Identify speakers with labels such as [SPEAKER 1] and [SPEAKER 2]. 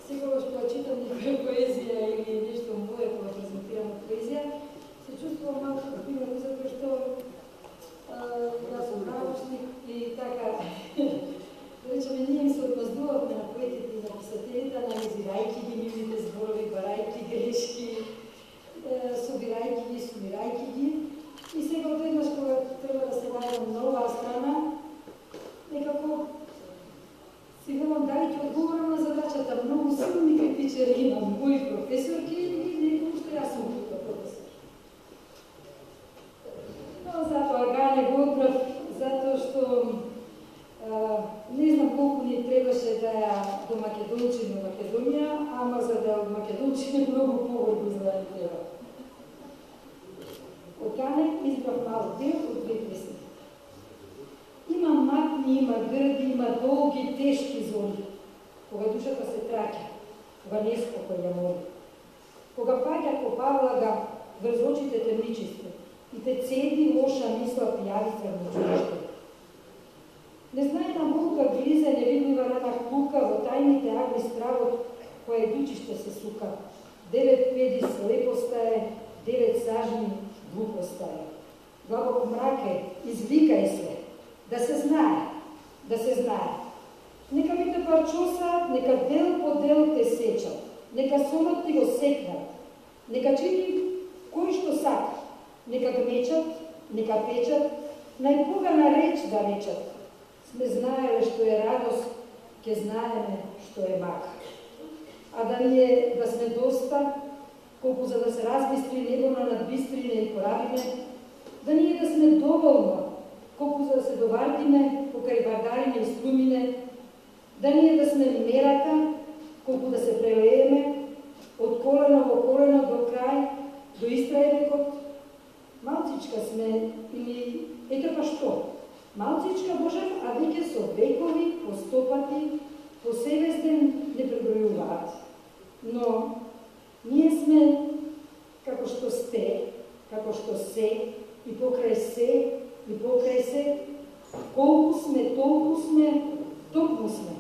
[SPEAKER 1] секогаш кога читам некоја поезија или нешто мое кога презентирам поезија, се чувствувам малку примерно, затоа што јас сум научник и така, да речеме, ние се одмазнувавме на поетите и на писателите, анализирајќи ги нивните зборови, барајќи грешки, собирајќи ги, сумирајќи ги. И сега одеднаш кога треба да се најдам на оваа страна, некако си велам дали ќе одговорам на задачата. Многу силни критичари имам, мои професорки и некој што јас сум тука професор. Но затоа Гане го одбрав, затоа што не знам колку ни требаше да ја до македончини во Македонија, ама за да од македончини многу поврзо за да ни треба. Од Гане избрав мал дел од две песни. Има матни, има грди, има долги, тешки зори, кога душата се траќа, кога неспокој ја моли. Кога паѓа ко павлага врз очите темничисте и те цеди лоша мисла пијавица во чужиште. Незнаена болка гризе невидлива рана кука во тајните агли стравот која дучиште се сука. 9 педи слепо стае, 9 сажни глупо стае. Длабок мраке, извикај се, да се знае, да се знае. Нека ми те парчоса, нека дел по дел те сечат, нека сонот ти го секнат, нека чини кој што сака, нека гмечат, нека печат, најпогана реч да речат. Сме знаеле што е радост, ќе знаеме што е мак. А да сме доста, колку за да се разбистри небо на надбистрине и порабиме, да ние да сме доволно, колку за да се довардиме покрај вардарине и струмине, да ние да сме мерата, колку да се прелееме од колено во колено до крај, до истрајекот. Малцичка сме или ете па што? Малцичка можем, а веќе со векови, по стопати, по себезден не пребројуваат. Но ние сме како што сте, како што се, и покрај се, и покрај се, колку сме, толку сме, токму сме.